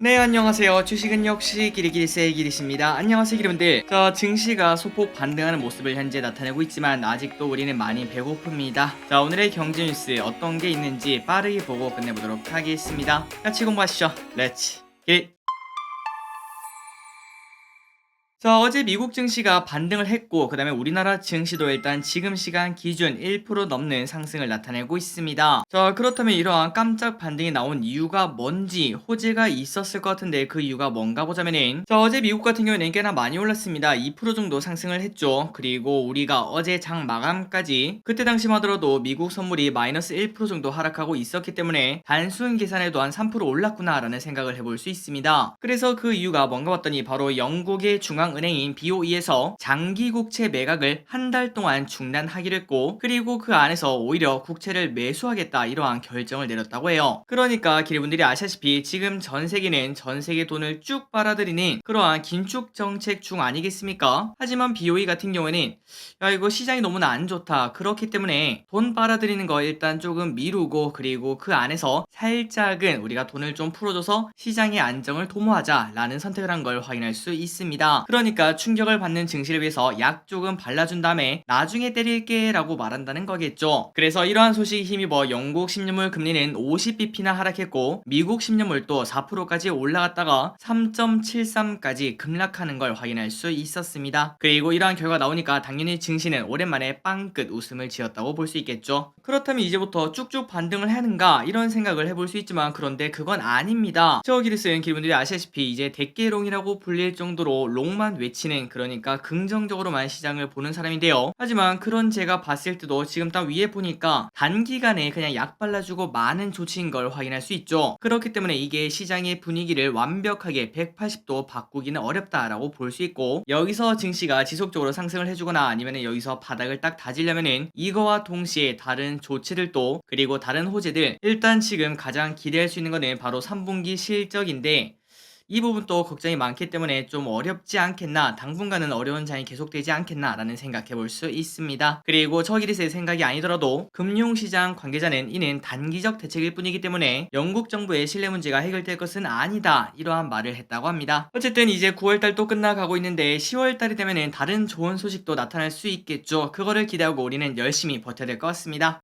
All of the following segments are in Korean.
네, 안녕하세요. 주식은 역시 기리기리세의 기리십니다. 안녕하세요, 기리분들. 자, 증시가 소폭 반등하는 모습을 현재 나타내고 있지만 아직도 우리는 많이 배고픕니다. 자, 오늘의 경제 뉴스 어떤 게 있는지 빠르게 보고 끝내보도록 하겠습니다. 같이 공부하시죠. 렛츠 기! 자, 어제 미국 증시가 반등을 했고, 그 다음에 우리나라 증시도 일단 지금 시간 기준 1% 넘는 상승을 나타내고 있습니다. 자, 그렇다면 이러한 깜짝 반등이 나온 이유가 뭔지 호재가 있었을 것 같은데 그 이유가 뭔가 보자면은, 자, 어제 미국 같은 경우에는 꽤나 많이 올랐습니다. 2% 정도 상승을 했죠. 그리고 우리가 어제 장 마감까지 그때 당시만 하더라도 미국 선물이 마이너스 1% 정도 하락하고 있었기 때문에 단순 계산해도 한 3% 올랐구나라는 생각을 해볼 수 있습니다. 그래서 그 이유가 뭔가 봤더니 바로 영국의 중앙은행인 BOE에서 장기 국채 매각을 한 달 동안 중단하기로 했고, 그리고 그 안에서 오히려 국채를 매수하겠다 이러한 결정을 내렸다고 해요. 그러니까 기리분들이 아시다시피 지금 전 세계는 전 세계 돈을 쭉 빨아들이는 그러한 긴축 정책 중 아니겠습니까? 하지만 BOE 같은 경우에는 야, 이거 시장이 너무나 안 좋다. 그렇기 때문에 돈 빨아들이는 거 일단 조금 미루고, 그리고 그 안에서 살짝은 우리가 돈을 좀 풀어줘서 시장의 안정을 도모하자라는 선택을 한 걸 확인할 수 있습니다. 그러니까 충격을 받는 증시를 위해서 약 조금 발라준 다음에 나중에 때릴게 라고 말한다는 거겠죠. 그래서 이러한 소식에 힘입어 영국 10년물 금리는 50bp나 하락했고, 미국 10년물도 4%까지 올라갔다가 3.73까지 급락하는 걸 확인할 수 있었습니다. 그리고 이러한 결과 나오니까 당연히 증시는 오랜만에 빵끝 웃음을 지었다고 볼 수 있겠죠. 그렇다면 이제부터 쭉쭉 반등을 하는가 이런 생각을 해볼 수 있지만, 그런데 그건 아닙니다. 저기를 쓴 기분들이 아시다시피 이제 대깨롱이라고 불릴 정도로 롱만 외치는, 그러니까 긍정적으로만 시장을 보는 사람인데요. 하지만 그런 제가 봤을 때도 지금 딱 위에 보니까 단기간에 그냥 약 발라주고 많은 조치인 걸 확인할 수 있죠. 그렇기 때문에 이게 시장의 분위기를 완벽하게 180도 바꾸기는 어렵다라고 볼 수 있고, 여기서 증시가 지속적으로 상승을 해주거나 아니면 여기서 바닥을 딱 다지려면은 이거와 동시에 다른 조치들도, 그리고 다른 호재들, 일단 지금 가장 기대할 수 있는 거는 바로 3분기 실적인데, 이 부분도 걱정이 많기 때문에 좀 어렵지 않겠나, 당분간은 어려운 장이 계속되지 않겠나 라는 생각해 볼 수 있습니다. 그리고 저기리스의 생각이 아니더라도 금융시장 관계자는 이는 단기적 대책일 뿐이기 때문에 영국 정부의 신뢰 문제가 해결될 것은 아니다 이러한 말을 했다고 합니다. 어쨌든 이제 9월달도 끝나가고 있는데 10월달이 되면은 다른 좋은 소식도 나타날 수 있겠죠. 그거를 기대하고 우리는 열심히 버텨야 될 것 같습니다.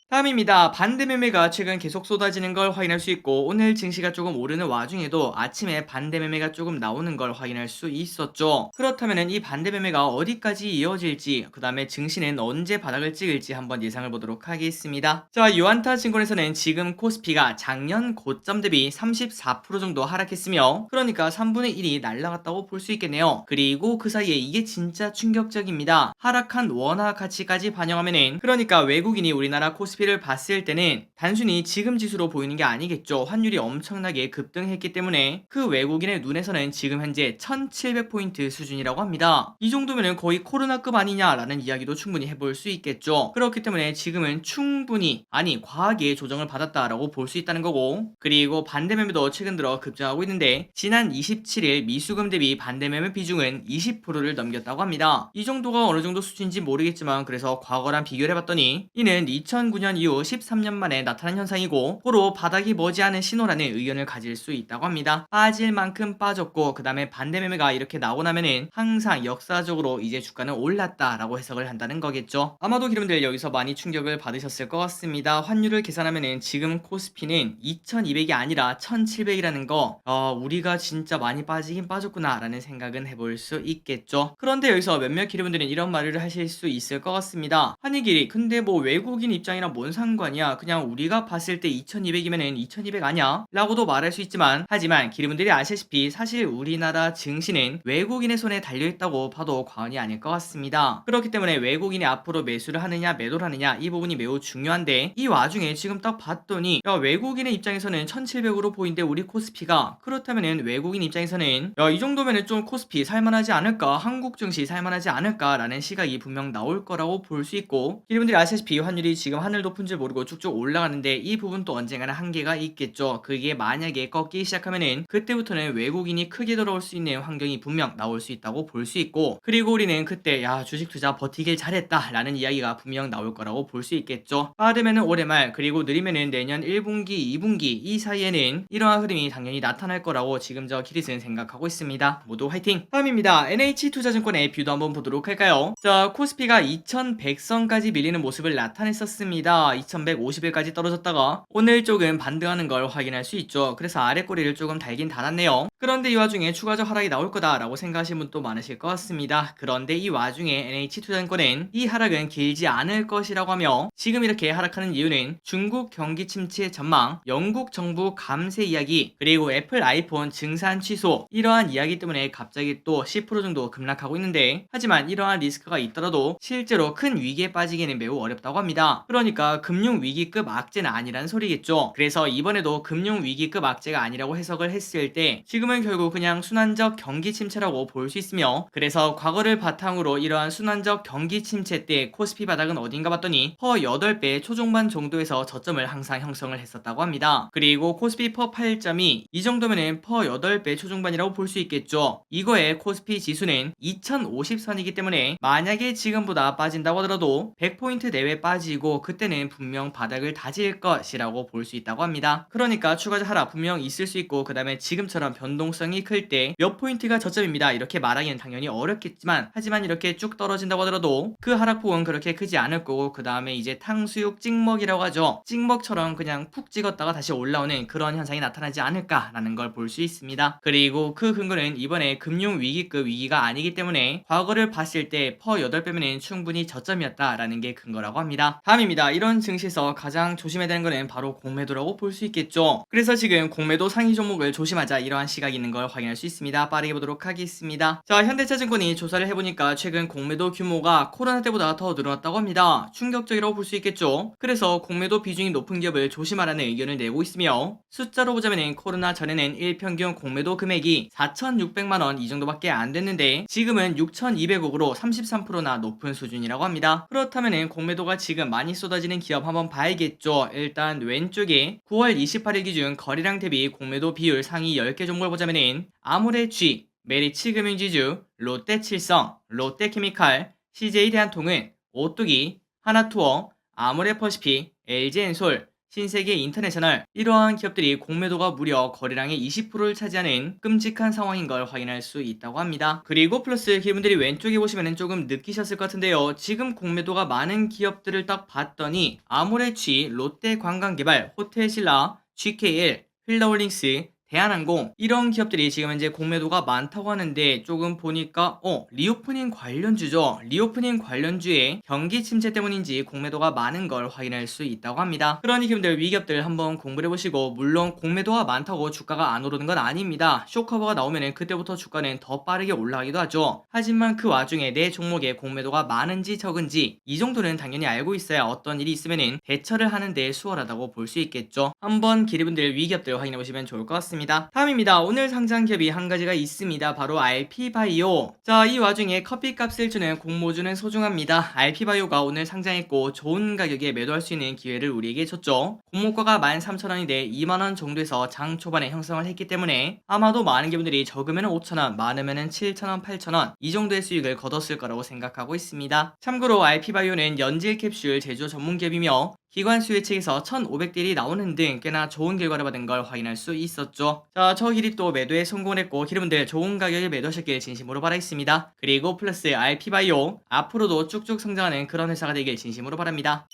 다음입니다. 반대 매매가 최근 계속 쏟아지는 걸 확인할 수 있고, 오늘 증시가 조금 오르는 와중에도 아침에 반대 매매가 조금 나오는 걸 확인할 수 있었죠. 그렇다면 이 반대 매매가 어디까지 이어질지, 그 다음에 증시는 언제 바닥을 찍을지 한번 예상을 보도록 하겠습니다. 자, 유안타 증권에서는 지금 코스피가 작년 고점 대비 34% 정도 하락했으며, 그러니까 3분의 1이 날라갔다고 볼 수 있겠네요. 그리고 그 사이에 이게 진짜 충격적입니다. 하락한 원화 가치까지 반영하면은, 그러니까 외국인이 우리나라 코스피를 봤을 때는 단순히 지금 지수로 보이는 게 아니겠죠. 환율이 엄청나게 급등했기 때문에 그 외국인의 눈에서는 지금 현재 1700포인트 수준이라고 합니다. 이 정도면은 거의 코로나급 아니냐라는 이야기도 충분히 해볼 수 있겠죠. 그렇기 때문에 지금은 충분히, 아니 과하게 조정을 받았다라고 볼 수 있다는 거고, 그리고 반대매매도 최근 들어 급증하고 있는데 지난 27일 미수금 대비 반대매매 비중은 20%를 넘겼다고 합니다. 이 정도가 어느 정도 수준인지 모르겠지만, 그래서 과거랑 비교를 해봤더니 이는 2009년 이후 13년 만에 나타난 현상이고, 고로 바닥이 머지않은 신호라는 의견을 가질 수 있다고 합니다. 빠질 만큼 빠졌고, 그 다음에 반대 매매가 이렇게 나오고 나면은 항상 역사적으로 이제 주가는 올랐다라고 해석을 한다는 거겠죠. 아마도 여러분들 여기서 많이 충격을 받으셨을 것 같습니다. 환율을 계산하면은 지금 코스피는 2200이 아니라 1700이라는 거, 우리가 진짜 많이 빠지긴 빠졌구나 라는 생각은 해볼 수 있겠죠. 그런데 여기서 몇몇 기류분들은 이런 말을 하실 수 있을 것 같습니다. 한이길이 근데 뭐 외국인 입장이랑 뭔 상관이야, 그냥 우리가 봤을 때 2200이면은 2200 아냐? 라고도 말할 수 있지만, 하지만 기류분들이 아시다시피 사실 우리나라 증시는 외국인의 손에 달려있다고 봐도 과언이 아닐 것 같습니다. 그렇기 때문에 외국인이 앞으로 매수를 하느냐 매도를 하느냐 이 부분이 매우 중요한데, 이 와중에 지금 딱 봤더니 야, 외국인의 입장에서는 1700으로 보이는데 우리 코스피가, 그렇다면은 외국인 입장에서는 야, 이 정도면은 좀 코스피 살만하지 않을까, 한국 증시 살만하지 않을까 라는 시각이 분명 나올 거라고 볼 수 있고, 여러분들이 아시다시피 환율이 지금 하늘 높은 줄 모르고 쭉쭉 올라가는데 이 부분도 언젠가는 한계가 있겠죠. 그게 만약에 꺾이기 시작하면은 그때부터는 외국인이 크게 들어올 수 있는 환경이 분명 나올 수 있다고 볼 수 있고, 그리고 우리는 그때 야 주식 투자 버티길 잘했다 라는 이야기가 분명 나올 거라고 볼 수 있겠죠. 빠르면은 올해 말, 그리고 느리면은 내년 1분기 2분기 이 사이에는 이러한 흐름이 당연히 나타날 거라고 지금 저 기릿은 생각하고 있습니다. 모두 화이팅! 다음입니다. NH투자증권의 뷰도 한번 보도록 할까요? 자, 코스피가 2100선까지 밀리는 모습을 나타냈었습니다. 2150일까지 떨어졌다가 오늘 조금 반등하는 걸 확인할 수 있죠. 그래서 아래 꼬리를 조금 달긴 달았네요. 그런데 이 와중에 추가적 하락이 나올 거다라고 생각하시는 분도 많으실 것 같습니다. 그런데 이 와중에 NH투자증권은 이 하락은 길지 않을 것이라고 하며, 지금 이렇게 하락하는 이유는 중국 경기 침체 전망, 영국 정부 감세 이야기, 그리고 애플 아이폰 증산 취소, 이러한 이야기 때문에 갑자기 또 10% 정도 급락하고 있는데, 하지만 이러한 리스크가 있더라도 실제로 큰 위기에 빠지기는 매우 어렵다고 합니다. 그러니까 금융위기급 악재는 아니란 소리겠죠. 그래서 이번에도 금융위기급 악재가 아니라고 해석을 했을 때 지금은 결국 그냥 순환적 경기 침체라고 볼 수 있으며, 그래서 과거를 바탕으로 이러한 순환적 경기 침체 때 코스피 바닥은 어딘가 봤더니 퍼 8배 초중반 정도에서 저점을 항상 형성을 했었다고 합니다. 그리고 코스피 퍼 8점이 이 정도면은 퍼 8배 초중반이라고 볼 수 있겠죠. 이거에 코스피 지수는 2050선이기 때문에 만약에 지금보다 빠진다고 하더라도 100포인트 내외 빠지고 그때는 분명 바닥을 다질 것이라고 볼 수 있다고 합니다. 그러니까 추가적 하락 분명 있을 수 있고, 그 다음에 지금처럼 변동성이 클 때 몇 포인트가 저점입니다 이렇게 말하기는 당연히 어렵겠지만, 하지만 이렇게 쭉 떨어진다고 하더라도 그 하락폭은 그렇게 크지 않을 거고, 그 다음에 이제 탕수육 찍먹이라고 하죠. 찍먹처럼 그냥 푹 찍었다가 다시 올라오는 그런 현상이 나타나지 않을까라는 걸 볼 수 있습니다. 그리고 그 근거는 이번에 금융위기급 위기가 아니기 때문에 과거를 봤을 때 퍼 8배면은 충분히 저점이었다라는 게 근거라고 합니다. 다음입니다. 이런 증시에서 가장 조심해야 되는 거는 바로 공매도라고 볼 수 있겠죠. 그래서 지금 공매도 상위 종목을 조심하자 이러한 시각이 있는 걸 확인할 수 있습니다. 빠르게 보도록 하겠습니다. 자, 현대차증권이 조사를 해보니까 최근 공매도 규모가 코로나 때보다 더 늘어났다고 합니다. 충격적이라고 볼 수 있겠죠. 그래서 공매도 비중이 높은 기업을 조심하라는 의견을 내고 있으며, 숫자로 보자면 코로나 전에는 일평균 공매도 금액이 4,600만원 이 정도밖에 안 됐는데 지금은 6,200억으로 33%나 높은 수준이라고 합니다. 그렇다면 공매도가 지금 많이 쏟아지는 기업 한번 봐야겠죠. 일단 왼쪽에 9월 28일 기준 거래량 대비 공매도 비율 상위 10개 종목을 보자면 아모레쥐, 메리츠금융지주, 롯데칠성, 롯데케미칼, CJ대한통운, 오뚜기, 하나투어, 아모레퍼시픽, LG엔솔, 신세계인터내셔널, 이러한 기업들이 공매도가 무려 거래량의 20%를 차지하는 끔찍한 상황인 걸 확인할 수 있다고 합니다. 그리고 플러스 기분들이 왼쪽에 보시면 조금 느끼셨을 것 같은데요. 지금 공매도가 많은 기업들을 딱 봤더니 아모레쥐, 롯데관광개발, 호텔신라, GKL, 휠더홀딩스, 대한항공, 이런 기업들이 지금 현재 공매도가 많다고 하는데, 조금 보니까 리오프닝 관련주죠. 리오프닝 관련주의 경기 침체 때문인지 공매도가 많은 걸 확인할 수 있다고 합니다. 그러니 기업들, 위기업들 한번 공부를 해보시고, 물론 공매도가 많다고 주가가 안 오르는 건 아닙니다. 쇼커버가 나오면 그때부터 주가는 더 빠르게 올라가기도 하죠. 하지만 그 와중에 내 종목에 공매도가 많은지 적은지 이 정도는 당연히 알고 있어야 어떤 일이 있으면 대처를 하는데 수월하다고 볼 수 있겠죠. 한번 기리분들, 위기업들 확인해보시면 좋을 것 같습니다. 다음입니다. 오늘 상장 기업이 한 가지가 있습니다. 바로 RP바이오. 자, 이 와중에 커피값을 주는 공모주는 소중합니다. RP바이오가 오늘 상장했고 좋은 가격에 매도할 수 있는 기회를 우리에게 줬죠. 공모가가 13,000원인데 2만원 정도에서 장 초반에 형성을 했기 때문에 아마도 많은 기업들이 적으면 5,000원, 많으면 7,000원, 8,000원 이 정도의 수익을 거뒀을 거라고 생각하고 있습니다. 참고로 RP바이오는 연질 캡슐 제조 전문 기업이며 기관 수혜책에서 1,500딜이 나오는 등 꽤나 좋은 결과를 받은 걸 확인할 수 있었죠. 자, 저 기립도 매도에 성공했고 기름분들 좋은 가격에 매도하셨길 진심으로 바라겠습니다. 그리고 플러스 RP바이오 앞으로도 쭉쭉 성장하는 그런 회사가 되길 진심으로 바랍니다.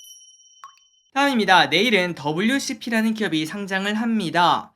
다음입니다. 내일은 WCP라는 기업이 상장을 합니다.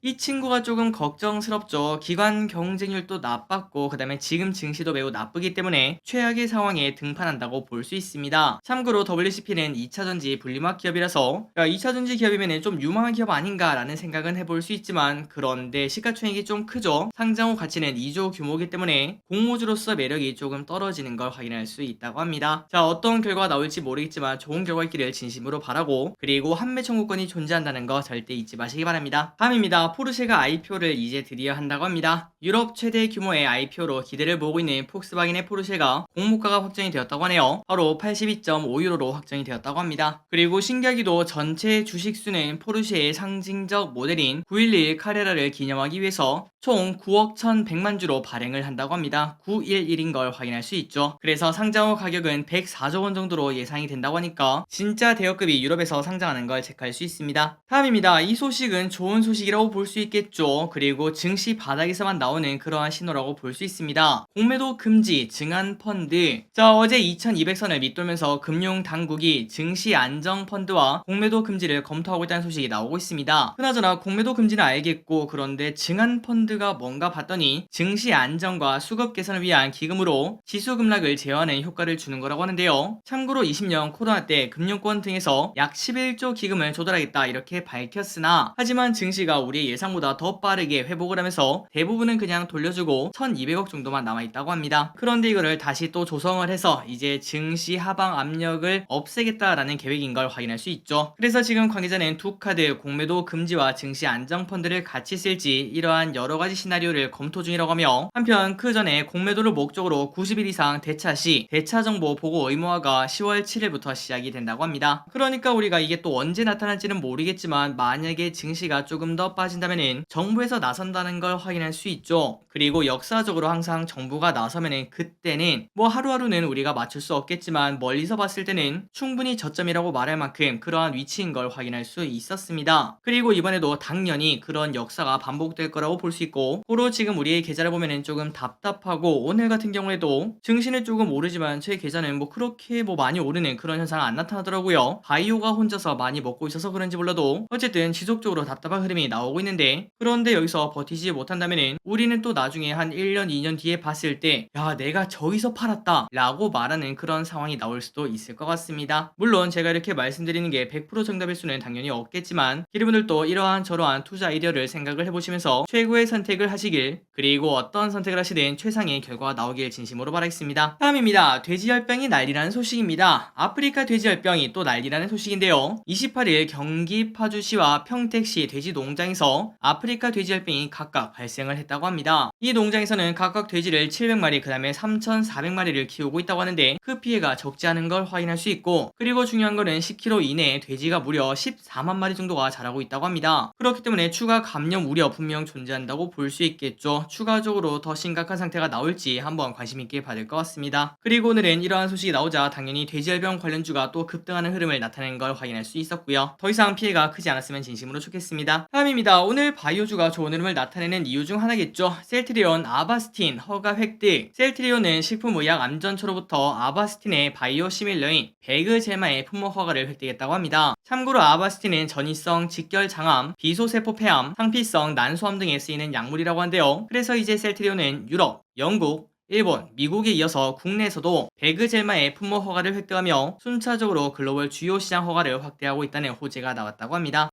이 친구가 조금 걱정스럽죠. 기관 경쟁률도 나빴고, 그 다음에 지금 증시도 매우 나쁘기 때문에 최악의 상황에 등판한다고 볼 수 있습니다. 참고로 WCP는 2차전지 분리막 기업이라서 2차전지 기업이면 좀 유망한 기업 아닌가라는 생각은 해볼 수 있지만, 그런데 시가총액이 좀 크죠. 상장 후 가치는 2조 규모이기 때문에 공모주로서 매력이 조금 떨어지는 걸 확인할 수 있다고 합니다. 자, 어떤 결과가 나올지 모르겠지만 좋은 결과 있기를 진심으로 바라고, 그리고 한매 청구권이 존재한다는 거 절대 잊지 마시기 바랍니다. 다음입니다. 포르쉐가 IPO를 이제 드디어 한다고 합니다. 유럽 최대 규모의 IPO로 기대를 모으고 있는 폭스바겐의 포르쉐가 공모가가 확정이 되었다고 하네요. 바로 82.5유로로 확정이 되었다고 합니다. 그리고 신기하기도 전체 주식수는 포르쉐의 상징적 모델인 911 카레라를 기념하기 위해서 총 9억 1,100만 주로 발행을 한다고 합니다. 911인 걸 확인할 수 있죠. 그래서 상장 후 가격은 104조 원 정도로 예상이 된다고 하니까 진짜 대여급이 유럽에서 상장하는 걸 체크할 수 있습니다. 다음입니다. 이 소식은 좋은 소식이라고 볼 수 있겠죠. 그리고 증시 바닥에서만 나오는 그러한 신호라고 볼 수 있습니다. 공매도 금지, 증안 펀드. 자, 어제 2200선을 밑돌면서 금융 당국이 증시 안정 펀드와 공매도 금지를 검토하고 있다는 소식이 나오고 있습니다. 그나저나 공매도 금지는 알겠고, 그런데 증안 펀드가 뭔가 봤더니 증시 안정과 수급 개선을 위한 기금으로 지수 급락을 제어하는 효과를 주는 거라고 하는데요. 참고로 20년 코로나 때 금융권 등에서 약 11조 기금을 조달하겠다 이렇게 밝혔으나, 하지만 증시가 우리의 예상보다 더 빠르게 회복을 하면서 대부분은 그냥 돌려주고 1200억 정도만 남아있다고 합니다. 그런데 이거를 다시 또 조성을 해서 이제 증시 하방 압력을 없애겠다라는 계획인 걸 확인할 수 있죠. 그래서 지금 관계자는 두 카드 공매도 금지와 증시 안정 펀드를 같이 쓸지 이러한 여러가지 시나리오를 검토 중이라고 하며, 한편 그 전에 공매도를 목적으로 90일 이상 대차 시 대차 정보 보고 의무화가 10월 7일부터 시작이 된다고 합니다. 그러니까 우리가 이게 또 언제 나타날지는 모르겠지만, 만약에 증시가 조금 더 빠진다면은 정부에서 나선다는 걸 확인할 수 있죠. 그리고 역사적으로 항상 정부가 나서면은 그때는 뭐 하루하루는 우리가 맞출 수 없겠지만 멀리서 봤을 때는 충분히 저점이라고 말할 만큼 그러한 위치인 걸 확인할 수 있었습니다. 그리고 이번에도 당연히 그런 역사가 반복될 거라고 볼 수 있고, 고로 지금 우리의 계좌를 보면은 조금 답답하고, 오늘 같은 경우에도 증시는 조금 오르지만 제 계좌는 뭐 그렇게 뭐 많이 오르는 그런 현상 안 나타나더라고요. 바이오가 혼자서 많이 먹고 있어서 그런지 몰라도 어쨌든 지속적으로 답답한 흐름이 나오고 있는데, 그런데 여기서 버티지 못한다면은 우리는 또 나중에 한 1년 2년 뒤에 봤을 때 야, 내가 저기서 팔았다 라고 말하는 그런 상황이 나올 수도 있을 것 같습니다. 물론 제가 이렇게 말씀드리는 게 100% 정답일 수는 당연히 없겠지만, 여러분들도 이러한 저러한 투자 아이디어를 생각을 해보시면서 최고의 선택을 하시길, 그리고 어떤 선택을 하시든 최상의 결과가 나오길 진심으로 바라겠습니다. 다음입니다. 돼지열병이 난리라는 소식입니다. 아프리카 돼지열병이 또 난리라는 소식인데요. 28일 경기 파주시와 평택시 돼지 농장에서 아프리카 돼지열병이 각각 발생을 했다고 합니다. 이 농장에서는 각각 돼지를 700마리 그 다음에 3,400마리를 키우고 있다고 하는데, 그 피해가 적지 않은 걸 확인할 수 있고, 그리고 중요한 거는 10km 이내에 돼지가 무려 14만 마리 정도가 자라고 있다고 합니다. 그렇기 때문에 추가 감염 우려 분명 존재한다고 볼 수 있겠죠. 추가적으로 더 심각한 상태가 나올지 한번 관심 있게 받을 것 같습니다. 그리고 오늘은 이러한 소식이 나오자 당연히 돼지열병 관련주가 또 급등하는 흐름을 나타낸 걸 확인할 수 있었고요. 더 이상 피해가 크지 않았으면 진심으로 좋겠습니다. 다음입니다. 오늘 바이오주가 좋은 흐름을 나타내는 이유 중 하나겠죠. 셀트리온, 아바스틴 허가 획득. 셀트리온은 식품의약안전처로부터 아바스틴의 바이오 시밀러인 베그제마의 품목 허가를 획득했다고 합니다. 참고로 아바스틴은 전이성 직결장암, 비소세포 폐암, 상피성 난소암 등에 쓰이는 약물이라고 한데요. 그래서 이제 셀트리온은 유럽, 영국, 일본, 미국에 이어서 국내에서도 베그젤마의 품목 허가를 획득하며 순차적으로 글로벌 주요 시장 허가를 확대하고 있다는 호재가 나왔다고 합니다.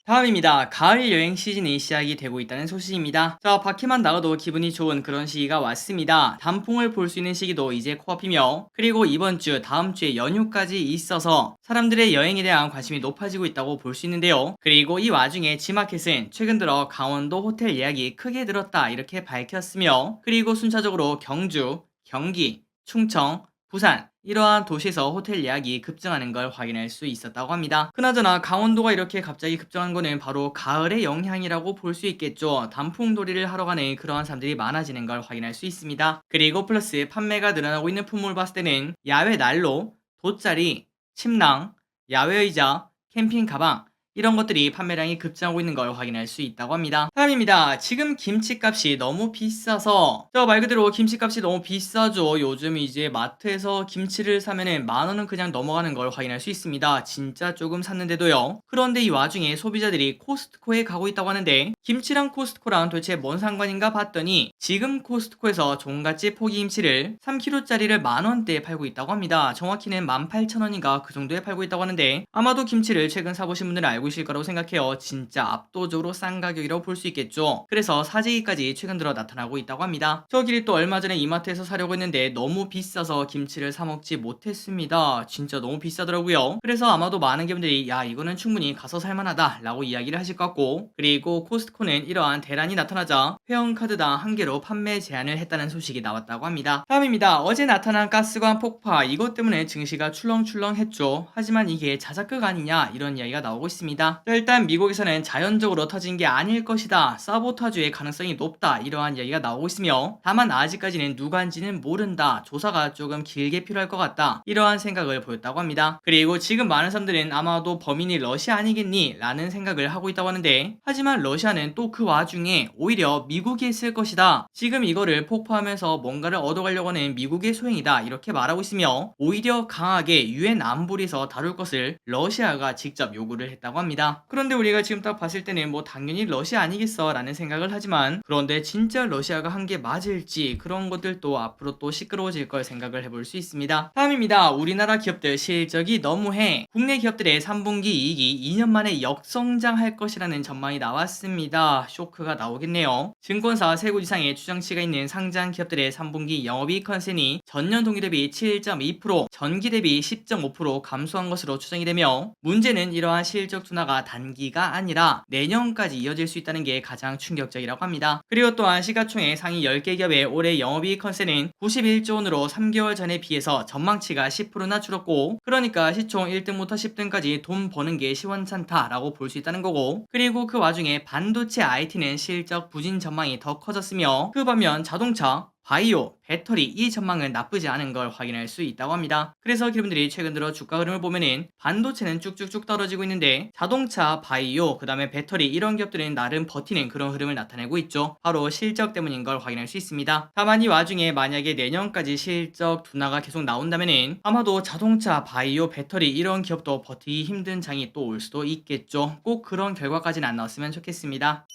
다음입니다. 가을 여행 시즌이 시작이 되고 있다는 소식입니다. 자, 밖에만 나가도 기분이 좋은 그런 시기가 왔습니다. 단풍을 볼 수 있는 시기도 이제 코앞이며, 그리고 이번 주, 다음 주에 연휴까지 있어서 사람들의 여행에 대한 관심이 높아지고 있다고 볼 수 있는데요. 그리고 이 와중에 지마켓은 최근 들어 강원도 호텔 예약이 크게 늘었다 이렇게 밝혔으며, 그리고 순차적으로 경주, 경기, 충청, 부산 이러한 도시에서 호텔 예약이 급증하는 걸 확인할 수 있었다고 합니다. 그나저나 강원도가 이렇게 갑자기 급증한 거는 바로 가을의 영향이라고 볼 수 있겠죠. 단풍놀이를 하러 가는 그러한 사람들이 많아지는 걸 확인할 수 있습니다. 그리고 플러스 판매가 늘어나고 있는 품목을 봤을 때는 야외 난로, 돗자리, 침낭, 야외 의자, 캠핑 가방 이런 것들이 판매량이 급증하고 있는 걸 확인할 수 있다고 합니다. 다음입니다. 지금 김치값이 너무 비싸서, 말 그대로 김치값이 너무 비싸죠. 요즘 이제 마트에서 김치를 사면은 10,000원은 그냥 넘어가는 걸 확인할 수 있습니다. 진짜 조금 샀는데도요. 그런데 이 와중에 소비자들이 코스트코에 가고 있다고 하는데, 김치랑 코스트코랑 도대체 뭔 상관인가 봤더니 지금 코스트코에서 종갓집 포기김치를 3kg짜리를 10,000원대에 팔고 있다고 합니다. 정확히는 18,000원인가 그 정도에 팔고 있다고 하는데, 아마도 김치를 최근 사보신 분들은 알고 있을 거라고 생각해요. 진짜 압도적으로 싼 가격이라고 볼 수 있겠죠. 있겠죠. 그래서 사재기까지 최근 들어 나타나고 있다고 합니다. 저 길이 또 얼마 전에 이마트에서 사려고 했는데 너무 비싸서 김치를 사 먹지 못했습니다. 진짜 너무 비싸더라고요. 그래서 아마도 많은 분들이 야 이거는 충분히 가서 살만하다 라고 이야기를 하실 것 같고, 그리고 코스트코는 이러한 대란이 나타나자 회원카드당 한 개로 판매 제한을 했다는 소식이 나왔다고 합니다. 다음입니다. 어제 나타난 가스관 폭파, 이것 때문에 증시가 출렁출렁했죠. 하지만 이게 자작극 아니냐 이런 이야기가 나오고 있습니다. 일단 미국에서는 자연적으로 터진 게 아닐 것이다, 사보타주의 가능성이 높다, 이러한 이야기가 나오고 있으며, 다만 아직까지는 누가인지는 모른다, 조사가 조금 길게 필요할 것 같다, 이러한 생각을 보였다고 합니다. 그리고 지금 많은 사람들은 아마도 범인이 러시아 아니겠니? 라는 생각을 하고 있다고 하는데, 하지만 러시아는 또 그 와중에 오히려 미국이 있을 것이다, 지금 이거를 폭파하면서 뭔가를 얻어가려고 하는 미국의 소행이다, 이렇게 말하고 있으며, 오히려 강하게 유엔 안보리에서 다룰 것을 러시아가 직접 요구를 했다고 합니다. 그런데 우리가 지금 딱 봤을 때는 뭐 당연히 러시아 아니겠어 라는 생각을 하지만, 그런데 진짜 러시아가 한 게 맞을지 그런 것들도 앞으로 또 시끄러워질 걸 생각을 해볼 수 있습니다. 다음입니다. 우리나라 기업들 실적이 너무해. 국내 기업들의 3분기 이익이 2년 만에 역성장할 것이라는 전망이 나왔습니다. 쇼크가 나오겠네요. 증권사 3곳 이상의 추정치가 있는 상장 기업들의 3분기 영업이익 컨센이 전년 동기 대비 7.2%, 전기 대비 10.5% 감소한 것으로 추정이 되며, 문제는 이러한 실적 둔화가 단기가 아니라 내년까지 이어질 수 있다는 게 가장 충격적이라고 합니다. 그리고 또한 시가총액 상위 10개 기업의 올해 영업이익 컨센은 91조 원으로 3개월 전에 비해서 전망치가 10%나 줄었고, 그러니까 시총 1등부터 10등까지 돈 버는 게 시원찮다라고 볼 수 있다는 거고, 그리고 그 와중에 반도체 IT는 실적 부진 전망이 더 커졌으며, 그 반면 자동차, 바이오, 배터리 이 전망은 나쁘지 않은 걸 확인할 수 있다고 합니다. 그래서 여러분들이 최근 들어 주가 흐름을 보면은 반도체는 쭉쭉쭉 떨어지고 있는데, 자동차, 바이오, 그 다음에 배터리 이런 기업들은 나름 버티는 그런 흐름을 나타내고 있죠. 바로 실적 때문인 걸 확인할 수 있습니다. 다만 이 와중에 만약에 내년까지 실적 둔화가 계속 나온다면은 아마도 자동차, 바이오, 배터리 이런 기업도 버티기 힘든 장이 또 올 수도 있겠죠. 꼭 그런 결과까지는 안 나왔으면 좋겠습니다.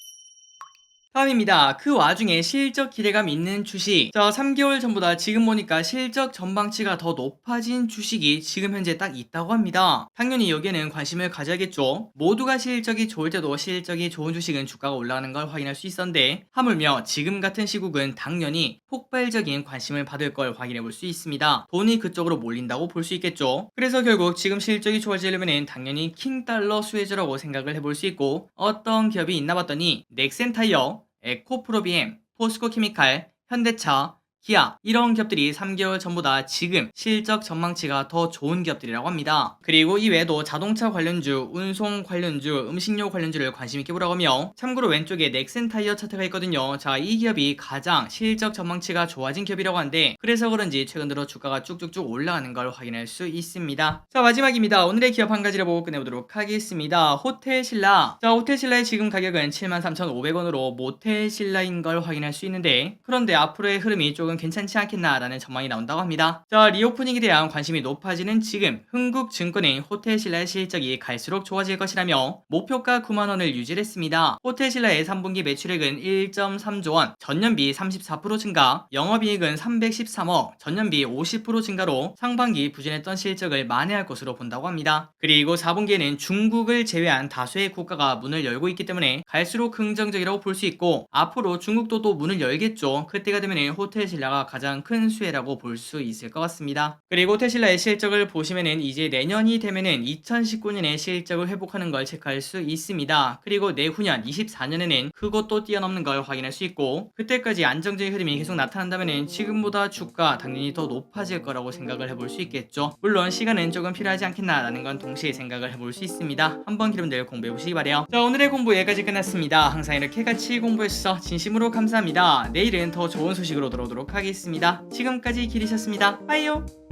다음입니다. 그 와중에 실적 기대감 있는 주식. 3개월 전보다 지금 보니까 실적 전망치가 더 높아진 주식이 지금 현재 딱 있다고 합니다. 당연히 여기에는 관심을 가져야겠죠. 모두가 실적이 좋을 때도 실적이 좋은 주식은 주가가 올라가는 걸 확인할 수 있었는데, 하물며 지금 같은 시국은 당연히 폭발적인 관심을 받을 걸 확인해 볼 수 있습니다. 돈이 그쪽으로 몰린다고 볼 수 있겠죠. 그래서 결국 지금 실적이 좋아지려면 당연히 킹달러 수혜주라고 생각을 해볼 수 있고, 어떤 기업이 있나 봤더니 넥센타이어, 에코프로비엠, 포스코케미칼, 현대차, 기아 이런 기업들이 3개월 전보다 지금 실적 전망치가 더 좋은 기업들이라고 합니다. 그리고 이외에도 자동차 관련주, 운송 관련주, 음식료 관련주를 관심있게 보라고 하며, 참고로 왼쪽에 넥센타이어 차트가 있거든요. 이 기업이 가장 실적 전망치가 좋아진 기업이라고 하는데, 그래서 그런지 최근 들어 주가가 쭉쭉쭉 올라가는 걸 확인할 수 있습니다. 마지막입니다. 오늘의 기업 한 가지를 보고 끝내보도록 하겠습니다. 호텔신라. 호텔신라의 지금 가격은 73,500원으로 모텔신라인 걸 확인할 수 있는데, 그런데 앞으로의 흐름이 조금 괜찮지 않겠나라는 전망이 나온다고 합니다. 리오프닝에 대한 관심이 높아지는 지금 흥국증권의 호텔신라의 실적이 갈수록 좋아질 것이라며 목표가 9만원을 유지했습니다. 호텔신라의 3분기 매출액은 1.3조원, 전년비 34% 증가, 영업이익은 313억, 전년비 50% 증가로 상반기 부진했던 실적을 만회할 것으로 본다고 합니다. 그리고 4분기에는 중국을 제외한 다수의 국가가 문을 열고 있기 때문에 갈수록 긍정적이라고 볼 수 있고, 앞으로 중국도 또 문을 열겠죠. 그때가 되면 호텔신라 가 가장 큰 수혜라고 볼 수 있을 것 같습니다. 그리고 테슬라의 실적을 보시면은 이제 내년이 되면은 2019년에 실적을 회복하는 걸 체크할 수 있습니다. 그리고 내후년 24년에는 그것도 뛰어넘는 걸 확인할 수 있고, 그때까지 안정적인 흐름이 계속 나타난다면은 지금보다 주가 당연히 더 높아질 거라고 생각을 해볼 수 있겠죠. 물론 시간은 조금 필요하지 않겠나라는 건 동시에 생각을 해볼 수 있습니다. 한번 여러분들 공부해 보시기 바래요. 오늘의 공부 여기까지 끝났습니다. 항상 이렇게 같이 공부해 주셔서 진심으로 감사합니다. 내일은 더 좋은 소식으로 돌아오도록 하겠습니다. 지금까지 기리셨습니다. 빠이요.